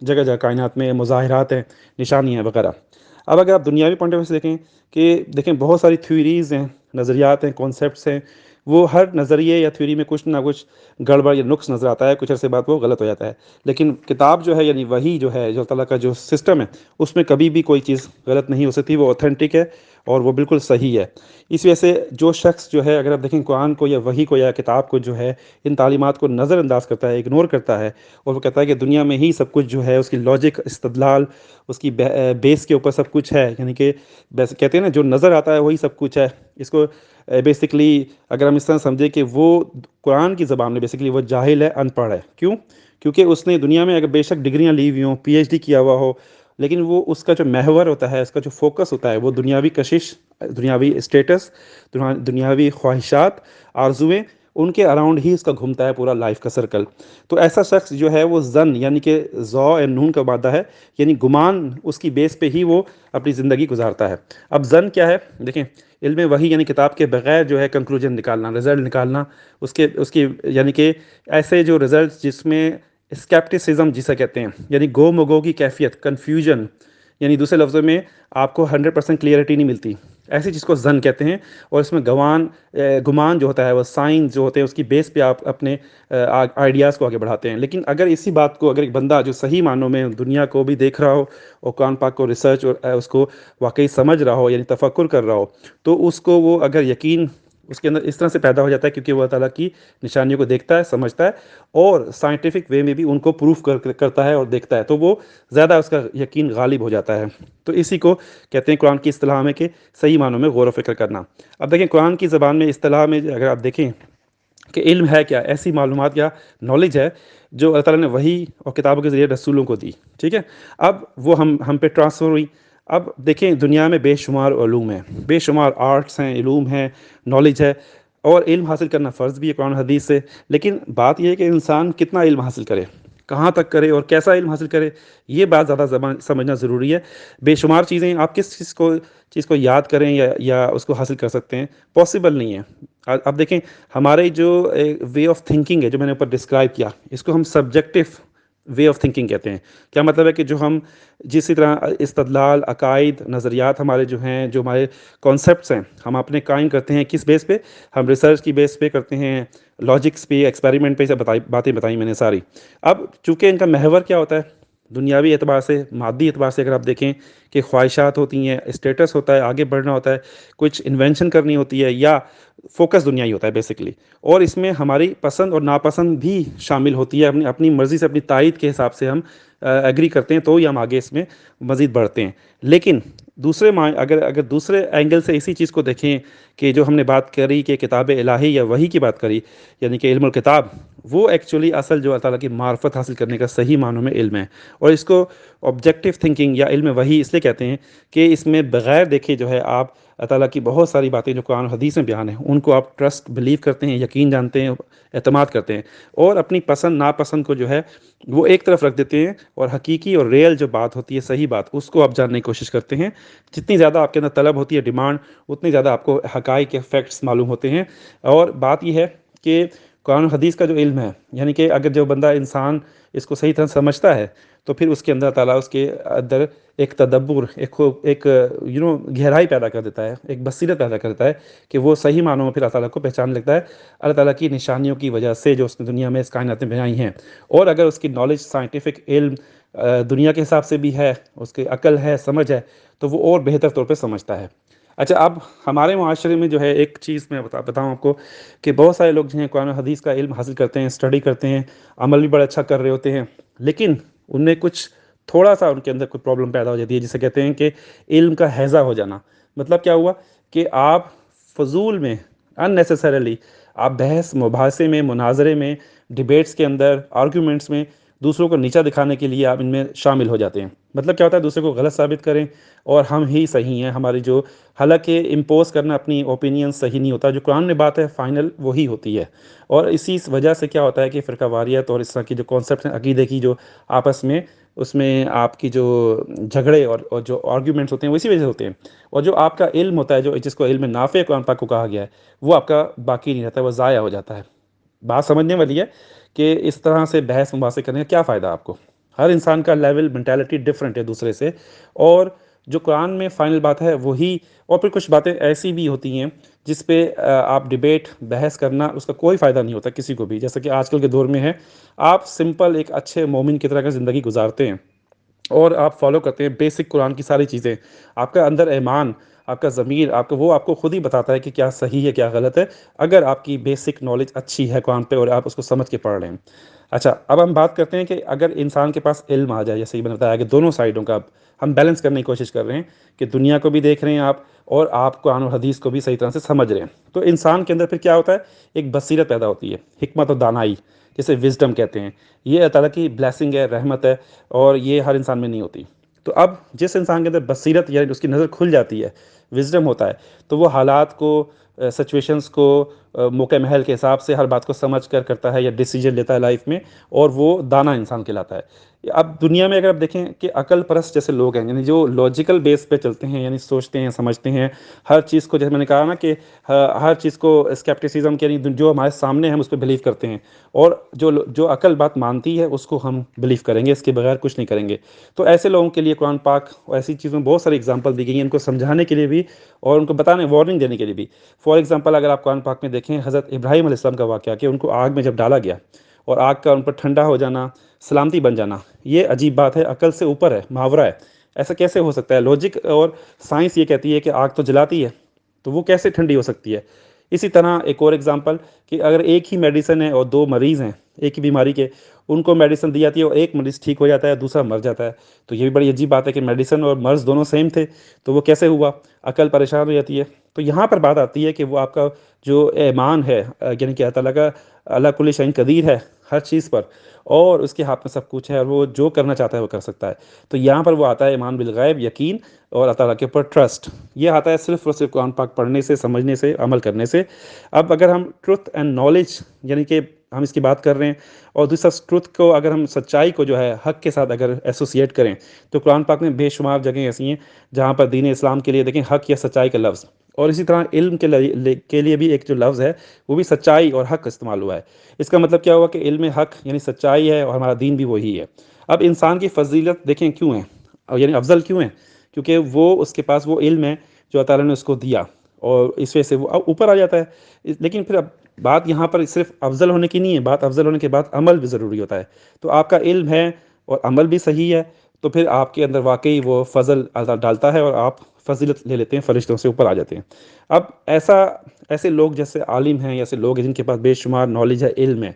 جگہ جگہ کائنات میں مظاہرات ہیں، نشانیاں ہیں وغیرہ۔ اب اگر آپ دنیاوی پوائنٹ آف ویو سے دیکھیں کہ دیکھیں بہت ساری تھیوریز ہیں، نظریات ہیں، کانسیپٹس ہیں، وہ ہر نظریے یا تھیوری میں کچھ نہ کچھ گڑبڑ یا نقص نظر آتا ہے، کچھ عرصے بعد وہ غلط ہو جاتا ہے۔ لیکن کتاب جو ہے، یعنی وحی جو ہے، جو اللہ تعالیٰ کا جو سسٹم ہے، اس میں کبھی بھی کوئی چیز غلط نہیں ہو سکتی، وہ اوتھینٹک ہے اور وہ بالکل صحیح ہے۔ اس وجہ سے جو شخص جو ہے، اگر آپ دیکھیں قرآن کو یا وحی کو یا کتاب کو جو ہے، ان تعلیمات کو نظر انداز کرتا ہے، اگنور کرتا ہے، اور وہ کہتا ہے کہ دنیا میں ہی سب کچھ جو ہے، اس کی لاجک، استدلال، اس کی بیس کے اوپر سب کچھ ہے، یعنی کہ کہتے ہیں نا جو نظر آتا ہے وہی سب کچھ ہے، اس کو بیسکلی اگر ہم اس طرح سمجھیں کہ وہ قرآن کی زبان میں بیسکلی وہ جاہل ہے، ان پڑھ ہے۔ کیوں؟ کیونکہ اس نے دنیا میں اگر بے شک ڈگریاں لی ہوئی ہوں، پی ایچ ڈی کیا ہوا ہو، لیکن وہ اس کا جو محور ہوتا ہے، اس کا جو فوکس ہوتا ہے، وہ دنیاوی کشش، دنیاوی اسٹیٹس، دنیاوی خواہشات، آرزویں، ان کے اراؤنڈ ہی اس کا گھومتا ہے پورا لائف کا سرکل۔ تو ایسا شخص جو ہے وہ ظن، یعنی کہ ذو اور نون کا مادہ ہے، یعنی گمان، اس کی بیس پہ ہی وہ اپنی زندگی گزارتا ہے۔ اب ظن کیا ہے؟ دیکھیں علم وحی یعنی کتاب کے بغیر جو ہے کنکلوژن نکالنا، رزلٹ نکالنا، اس کے یعنی کہ ایسے جو رزلٹس جس میں اسکیپٹسزم جسے کہتے ہیں، یعنی گو مگو کی کیفیت، کنفیوژن، یعنی دوسرے لفظوں میں آپ کو 100% کلیئرٹی نہیں ملتی، ایسی چیز کو ظن کہتے ہیں۔ اور اس میں گمان جو ہوتا ہے، وہ سائن جو ہوتے ہیں، اس کی بیس پہ آپ اپنے آئیڈیاز کو آگے بڑھاتے ہیں۔ لیکن اگر اسی بات کو اگر ایک بندہ جو صحیح معنوں میں دنیا کو بھی دیکھ رہا ہو اور قرآن پاک کو ریسرچ اور اس کو واقعی سمجھ رہا ہو، یعنی تفکر کر رہا ہو، تو اس کو وہ اگر یقین اس کے اندر اس طرح سے پیدا ہو جاتا ہے، کیونکہ وہ اللہ تعالیٰ کی نشانیوں کو دیکھتا ہے، سمجھتا ہے، اور سائنٹیفک وے میں بھی ان کو پروف کرتا ہے اور دیکھتا ہے، تو وہ زیادہ اس کا یقین غالب ہو جاتا ہے۔ تو اسی کو کہتے ہیں قرآن کی اصطلاح میں کہ صحیح معنوں میں غور و فکر کرنا۔ اب دیکھیں قرآن کی زبان میں اصطلاح میں اگر آپ دیکھیں کہ علم ہے کیا، ایسی معلومات یا نالج ہے جو اللہ تعالیٰ نے وحی اور کتابوں کے ذریعے رسولوں کو دی، ٹھیک ہے؟ اب وہ ہم پہ ٹرانسفر ہوئی۔ اب دیکھیں دنیا میں بے شمار علوم ہیں، بے شمار آرٹس ہیں، علوم ہیں، نالج ہے، اور علم حاصل کرنا فرض بھی ہے قرآن حدیث سے۔ لیکن بات یہ ہے کہ انسان کتنا علم حاصل کرے، کہاں تک کرے، اور کیسا علم حاصل کرے، یہ بات زیادہ سمجھنا ضروری ہے۔ بے شمار چیزیں آپ کس چیز کو یاد کریں یا اس کو حاصل کر سکتے ہیں، پاسبل نہیں ہے۔ اب دیکھیں ہمارے جو وے آف تھنکنگ ہے، جو میں نے اوپر ڈسکرائب کیا، اس کو ہم سبجیکٹو وے آف تھنکنگ کہتے ہیں۔ کیا مطلب ہے کہ جو ہم جس طرح استدلال، عقائد، نظریات ہمارے جو ہیں، جو ہمارے کانسیپٹس ہیں، ہم اپنے قائم کرتے ہیں کس بیس پہ؟ ہم ریسرچ کی بیس پہ کرتے ہیں، لاجکس پہ، ایکسپیریمنٹ پہ، باتیں بتائیں میں نے ساری۔ اب چونکہ ان کا محور کیا ہوتا ہے، دنیاوی اعتبار سے، مادی اعتبار سے اگر آپ دیکھیں کہ خواہشات ہوتی ہیں، اسٹیٹس ہوتا ہے، آگے بڑھنا ہوتا ہے، کچھ انوینشن کرنی ہوتی ہے، یا فوکس دنیائی ہوتا ہے بیسکلی، اور اس میں ہماری پسند اور ناپسند بھی شامل ہوتی ہے، اپنی مرضی سے، اپنی تائید کے حساب سے ہم ایگری کرتے ہیں، تو ہی ہم آگے اس میں مزید بڑھتے ہیں۔ لیکن اگر دوسرے اینگل سے اسی چیز کو دیکھیں کہ جو ہم نے بات کری کہ کتاب الہی یا وحی کی بات کری، یعنی کہ علم الکتاب، وہ ایکچولی اصل جو اللہ تعالیٰ کی معرفت حاصل کرنے کا صحیح معنوں میں علم ہے، اور اس کو آبجیکٹیو تھنکنگ یا علم وحی اس لیے کہتے ہیں کہ اس میں بغیر دیکھے جو ہے آپ اللہ تعالیٰ کی بہت ساری باتیں جو قرآن و حدیث میں بیان ہیں، ان کو آپ ٹرسٹ، بلیو کرتے ہیں، یقین جانتے ہیں، اعتماد کرتے ہیں، اور اپنی پسند ناپسند کو جو ہے وہ ایک طرف رکھ دیتے ہیں، اور حقیقی اور ریئل جو بات ہوتی ہے، صحیح بات، اس کو آپ جاننے کی کوشش کرتے ہیں۔ جتنی زیادہ آپ کے اندر طلب ہوتی ہے، ڈیمانڈ، اتنی زیادہ آپ کو حقائق کے فیکٹس معلوم ہوتے ہیں۔ اور بات یہ ہے کہ قرآن و حدیث کا جو علم ہے، یعنی کہ اگر جو بندہ انسان اس کو صحیح طرح سمجھتا ہے، تو پھر اس کے اندر تعالیٰ اس کے اندر ایک تدبر، ایک گہرائی پیدا کر دیتا ہے، ایک بصیرت پیدا کرتا ہے کہ وہ صحیح معنوں میں پھر اللہ تعالیٰ کو پہچان لگتا ہے، اللہ تعالیٰ کی نشانیوں کی وجہ سے جو اس نے دنیا میں اس کائنات میں بنائی ہیں۔ اور اگر اس کی نالج، سائنٹیفک علم دنیا کے حساب سے بھی ہے، اس کی عقل ہے، سمجھ ہے، تو وہ اور بہتر طور پہ سمجھتا ہے۔ اچھا، اب ہمارے معاشرے میں جو ہے ایک چیز میں بتاؤں آپ کو کہ بہت سارے لوگ جو ہیں قرآن و حدیث کا علم حاصل کرتے ہیں، اسٹڈی کرتے ہیں، عمل بھی بڑا اچھا کر رہے ہوتے ہیں، لیکن ان میں کچھ تھوڑا سا ان کے اندر کوئی پرابلم پیدا ہو جاتی ہے، جسے کہتے ہیں کہ علم کا ہیضہ ہو جانا۔ مطلب کیا ہوا کہ آپ فضول میں، ان نیسیسریلی آپ بحث مباحثے میں، مناظرے میں، ڈیبیٹس کے اندر، آرگیومنٹس میں دوسروں کو نیچا دکھانے کے لیے آپ ان میں شامل ہو جاتے ہیں۔ مطلب کیا ہوتا ہے، دوسرے کو غلط ثابت کریں اور ہم ہی صحیح ہیں، ہماری جو، حالانکہ امپوز کرنا اپنی اوپینین صحیح نہیں ہوتا، جو قرآن میں بات ہے فائنل وہی ہوتی ہے۔ اور اسی وجہ سے کیا ہوتا ہے کہ فرقہ واریت اور اس طرح کی جو کانسیپٹ ہیں عقیدے کی، جو آپس میں اس میں آپ کی جو جھگڑے اور جو آرگیومنٹس ہوتے ہیں وہ اسی وجہ سے ہوتے ہیں۔ اور جو آپ کا علم ہوتا ہے، جو جس کو علم نافع قرآن پاک کو کہا گیا ہے، وہ آپ کا باقی نہیں رہتا، وہ ضائع ہو جاتا ہے۔ بات سمجھنے والی ہے کہ اس طرح سے بحث مباحثے کرنے کا کیا فائدہ آپ کو؟ ہر انسان کا لیول مینٹیلٹی ڈفرینٹ ہے دوسرے سے، اور جو قرآن میں فائنل بات ہے وہی، اور پھر کچھ باتیں ایسی بھی ہوتی ہیں جس پہ آپ ڈبیٹ بحث کرنا اس کا کوئی فائدہ نہیں ہوتا کسی کو بھی، جیسا کہ آج کل کے دور میں ہے۔ آپ سمپل ایک اچھے مومن کی طرح کا زندگی گزارتے ہیں اور آپ فالو کرتے ہیں بیسک قرآن کی ساری چیزیں، آپ کا اندر ایمان، آپ کا ضمیر، آپ کا وہ آپ کو خود ہی بتاتا ہے کہ کیا صحیح ہے کیا غلط ہے، اگر آپ کی بیسک نالج اچھی ہے قرآن پہ اور آپ اس کو سمجھ کے پڑھ رہے ہیں۔ اچھا، اب ہم بات کرتے ہیں کہ اگر انسان کے پاس علم آ جائے، جیسے ہی میں نے بتایا کہ دونوں سائڈوں کا اب ہم بیلنس کرنے کی کوشش کر رہے ہیں کہ دنیا کو بھی دیکھ رہے ہیں آپ، اور آپ قرآن و حدیث کو بھی صحیح طرح سے سمجھ رہے ہیں، تو انسان کے اندر پھر کیا ہوتا ہے؟ ایک بصیرت پیدا ہوتی ہے، حکمت و دانائی، جسے وزڈم کہتے ہیں۔ یہ اللہ تعالیٰ کی بلیسنگ ہے، رحمت ہے، اور یہ ہر انسان میں نہیں ہوتی۔ تو اب جس انسان کے اندر بصیرت یعنی اس کی نظر کھل جاتی ہے، وزڈم ہوتا ہے، تو وہ حالات کو، سچویشنز کو، موقع محل کے حساب سے ہر بات کو سمجھ کر کرتا ہے یا ڈیسیجن لیتا ہے لائف میں، اور وہ دانا انسان کہلاتا ہے۔ اب دنیا میں اگر آپ دیکھیں کہ عقل پرست جیسے لوگ ہیں، یعنی جو لاجیکل بیس پہ چلتے ہیں، یعنی سوچتے ہیں سمجھتے ہیں ہر چیز کو، جیسے میں نے کہا نا کہ ہر چیز کو اسکیپٹیسزم کے، یعنی جو ہمارے سامنے ہے ہم اس پہ بلیو کرتے ہیں، اور جو عقل بات مانتی ہے اس کو ہم بلیو کریں گے، اس کے بغیر کچھ نہیں کریں گے۔ تو ایسے لوگوں کے لیے قرآن پاک اور ایسی چیزوں میں بہت ساری اگزامپل دی گئی ہیں، ان کو سمجھانے کے لیے بھی اور ان کو بتانے، وارننگ دینے کے لیے بھی۔ فار ایگزامپل اگر آپ قرآن پاک میں دیکھیں حضرت ابراہیم علیہ السلام کا واقعہ، کہ ان کو آگ میں جب ڈالا گیا اور آگ کا ان پر ٹھنڈا ہو جانا، سلامتی بن جانا، یہ عجیب بات ہے، عقل سے اوپر ہے، محاورہ ہے۔ ایسا کیسے ہو سکتا ہے؟ لاجک اور سائنس یہ کہتی ہے کہ آگ تو جلاتی ہے، تو وہ کیسے ٹھنڈی ہو سکتی ہے؟ اسی طرح ایک اور ایگزامپل کہ اگر ایک ہی میڈیسن ہے اور دو مریض ہیں ایک ہی بیماری کے، ان کو میڈیسن دی جاتی ہے اور ایک مریض ٹھیک ہو جاتا ہے دوسرا مر جاتا ہے، تو یہ بھی بڑی عجیب بات ہے کہ میڈیسن اور مرض دونوں سیم تھے، تو وہ کیسے ہوا؟ عقل پریشان ہو جاتی ہے۔ تو یہاں پر بات آتی ہے کہ وہ آپ کا جو ایمان ہے، یعنی کہ اللہ تعالیٰ کا، اللہ کل شیء قدیر ہے ہر چیز پر، اور اس کے ہاتھ میں سب کچھ ہے، اور وہ جو کرنا چاہتا ہے وہ کر سکتا ہے۔ تو یہاں پر وہ آتا ہے ایمان بالغیب، یقین، اور اللہ تعالیٰ کے اوپر ٹرسٹ۔ یہ آتا ہے صرف اور صرف قرآن پاک پڑھنے سے، سمجھنے سے، عمل کرنے سے۔ اب اگر ہم ٹروتھ اینڈ نالج، یعنی کہ ہم اس کی بات کر رہے ہیں، اور دوسرا ٹروتھ کو، اگر ہم سچائی کو جو ہے حق کے ساتھ اگر ایسوسیٹ کریں، تو قرآن پاک میں بے شمار جگہیں ایسی ہیں جہاں پر دین اسلام کے لیے دیکھیں حق یا سچائی کا لفظ، اور اسی طرح علم کے لیے بھی ایک جو لفظ ہے وہ بھی سچائی اور حق استعمال ہوا ہے۔ اس کا مطلب کیا ہوا کہ علم حق یعنی سچائی ہے، اور ہمارا دین بھی وہی ہے۔ اب انسان کی فضیلت دیکھیں کیوں ہے، یعنی افضل کیوں ہے؟ کیونکہ وہ اس کے پاس وہ علم ہے جو اللہ تعالیٰ نے اس کو دیا، اور اس وجہ سے وہ اوپر آ جاتا ہے۔ لیکن پھر اب بات یہاں پر صرف افضل ہونے کی نہیں ہے، بات افضل ہونے کے بعد عمل بھی ضروری ہوتا ہے۔ تو آپ کا علم ہے اور عمل بھی صحیح ہے، تو پھر آپ کے اندر واقعی وہ فضل اللہ ڈالتا ہے، اور آپ فضیلت لے لیتے ہیں، فرشتوں سے اوپر آ جاتے ہیں۔ اب ایسے لوگ جیسے عالم ہیں، ایسے لوگ ہیں جن کے پاس بے شمار نالج ہے، علم ہے،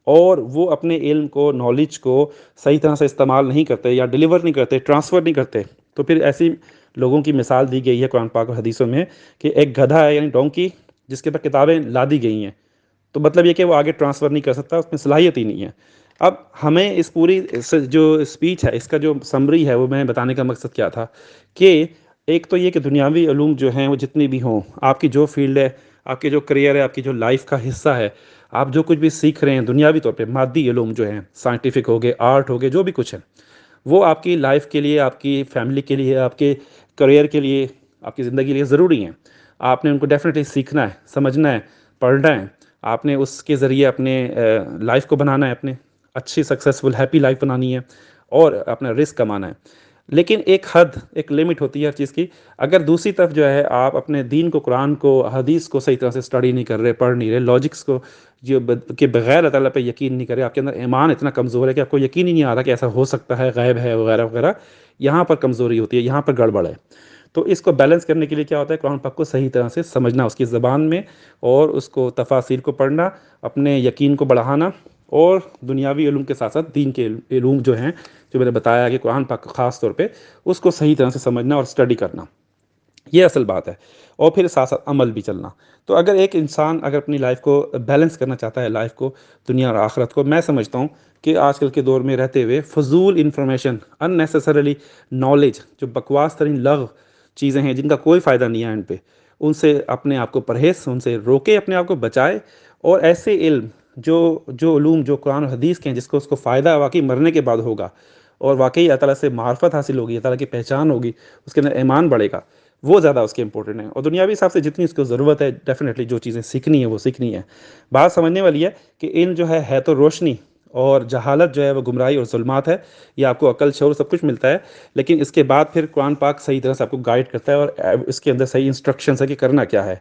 اور وہ اپنے علم کو، نالج کو صحیح طرح سے استعمال نہیں کرتے یا ڈیلیور نہیں کرتے، ٹرانسفر نہیں کرتے، تو پھر ایسی لوگوں کی مثال دی گئی ہے قرآن پاک اور حدیثوں میں کہ ایک گدھا ہے، یعنی ڈونکی، جس کے پر کتابیں لادی گئی ہیں، تو مطلب یہ کہ وہ آگے ٹرانسفر نہیں کر سکتا، اس میں صلاحیت ہی نہیں ہے۔ اب ہمیں اس پوری جو اسپیچ ہے، اس کا جو سمری ہے، وہ میں بتانے کا مقصد کیا تھا کہ ایک تو یہ کہ دنیاوی علوم جو ہیں وہ جتنی بھی ہوں، آپ کی جو فیلڈ ہے، آپ کے جو کریئر ہے، آپ کی جو لائف کا حصہ ہے، آپ جو کچھ بھی سیکھ رہے ہیں دنیاوی طور پہ، مادی علوم جو ہیں، سائنٹیفک ہو گئے، آرٹ ہو گئے، جو بھی کچھ ہے، وہ آپ کی لائف کے لیے، آپ کی فیملی کے لیے، آپ کے کریئر کے لیے، آپ کی زندگی کے لیے ضروری ہیں۔ آپ نے ان کو ڈیفینیٹلی سیکھنا ہے، سمجھنا ہے، پڑھنا ہے۔ آپ نے اس کے ذریعے اپنے لائف کو بنانا ہے، اپنے اچھی سکسیزفل ہیپی لائف بنانی ہے، اور اپنا رزق کمانا ہے۔ لیکن ایک حد، ایک لمٹ ہوتی ہے ہر چیز کی۔ اگر دوسری طرف جو ہے آپ اپنے دین کو، قرآن کو، حدیث کو صحیح طرح سے اسٹڈی نہیں کر رہے، پڑھ نہیں رہے، لاجکس کو کے بغیر اللہ تعالیٰ پہ یقین نہیں کر رہے، آپ کے اندر ایمان اتنا کمزور ہے کہ آپ کو یقین ہی نہیں آ رہا کہ ایسا ہو سکتا ہے، غیب ہے، وغیرہ وغیرہ، یہاں پر کمزوری ہوتی ہے، یہاں پر گڑبڑ ہے۔ تو اس کو بیلنس کرنے کے لیے کیا ہوتا ہے؟ قرآن پاک کو صحیح طرح سے سمجھنا اس کی زبان میں، اور اس کو تفاسیر کو پڑھنا، اپنے یقین کو بڑھانا، اور دنیاوی علوم کے ساتھ ساتھ دین کے علوم جو ہیں، جو میں نے بتایا کہ قرآن پاک خاص طور پہ اس کو صحیح طرح سے سمجھنا اور اسٹڈی کرنا، یہ اصل بات ہے۔ اور پھر ساتھ ساتھ عمل بھی چلنا۔ تو اگر ایک انسان اگر اپنی لائف کو بیلنس کرنا چاہتا ہے، لائف کو، دنیا اور آخرت کو، میں سمجھتا ہوں کہ آج کل کے دور میں رہتے ہوئے فضول انفارمیشن، ان نیسسریلی نالج، جو بکواس ترین لغو چیزیں ہیں جن کا کوئی فائدہ نہیں ہے ان پہ، ان سے اپنے آپ کو پرہیز، ان سے روکے، اپنے آپ کو بچائے، اور ایسے علم جو علوم جو قرآن و حدیث کے ہیں، جس کو اس کو فائدہ واقعی مرنے کے بعد ہوگا، اور واقعی اللہ تعالیٰ سے معرفت حاصل ہوگی، اللہ تعالیٰ کی پہچان ہوگی، اس کے اندر ایمان بڑھے گا، وہ زیادہ اس کے امپورٹنٹ ہیں۔ اور دنیاوی حساب سے جتنی اس کو ضرورت ہے، ڈیفینیٹلی جو چیزیں سیکھنی ہے وہ سیکھنی ہے۔ بات سمجھنے والی ہے کہ علم جو ہے تو روشنی، اور جہالت جو ہے وہ گمراہی اور ظلمات ہے. یہ آپ کو عقل شعور سب کچھ ملتا ہے، لیکن اس کے بعد پھر قرآن پاک صحیح طرح سے آپ کو گائیڈ کرتا ہے اور اس کے اندر صحیح انسٹرکشنز ہے کہ کرنا کیا ہے.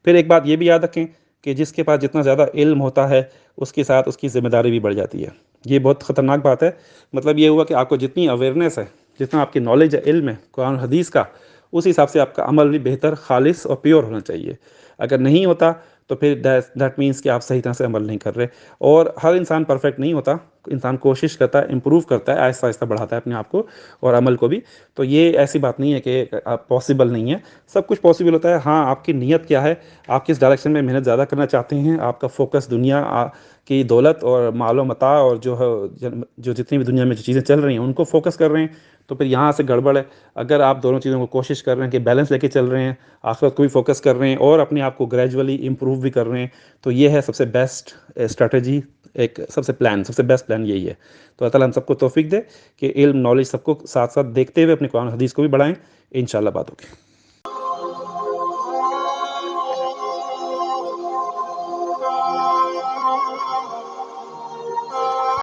پھر ایک بات یہ بھی یاد رکھیں کہ جس کے پاس جتنا زیادہ علم ہوتا ہے اس کے ساتھ اس کی ذمہ داری بھی بڑھ جاتی ہے. یہ بہت خطرناک بات ہے. مطلب یہ ہوا کہ آپ کو جتنی اویئرنیس ہے، جتنا آپ کی نالج ہے، علم ہے قرآن و حدیث کا، اس حساب سے آپ کا عمل بھی بہتر، خالص اور پیور ہونا چاہیے. اگر نہیں ہوتا تو پھر دیٹ مینس کہ آپ صحیح طرح سے عمل نہیں کر رہے. اور ہر انسان پرفیکٹ نہیں ہوتا، انسان کوشش کرتا ہے، امپروو کرتا ہے، آہستہ آہستہ بڑھاتا ہے اپنے آپ کو اور عمل کو بھی. تو یہ ایسی بات نہیں ہے کہ پاسبل نہیں ہے، سب کچھ پاسبل ہوتا ہے. ہاں، آپ کی نیت کیا ہے، آپ کس ڈائریکشن میں محنت زیادہ کرنا چاہتے ہیں، آپ کا فوکس دنیا کی دولت اور مال و متاع اور جو ہے جو جتنی بھی دنیا میں جو چیزیں چل رہی ہیں ان کو فوکس کر رہے ہیں، تو پھر یہاں سے گڑبڑ ہے. اگر آپ دونوں چیزوں کو کوشش کر رہے ہیں کہ بیلنس لے کے چل رہے ہیں، آخرت کو بھی فوکس کر رہے ہیں اور اپنے آپ کو گریجولی امپروو بھی کر رہے ہیں، تو یہ ہے سب سے بیسٹ اسٹریٹجی. ایک سب سے بیسٹ پلان یہی ہے. تو اللہ تعالیٰ ہم سب کو توفیق دے کہ علم نالج سب کو ساتھ ساتھ دیکھتے ہوئے اپنے قرآن حدیث کو بھی بڑھائیں. انشاءاللہ بات ہوگی.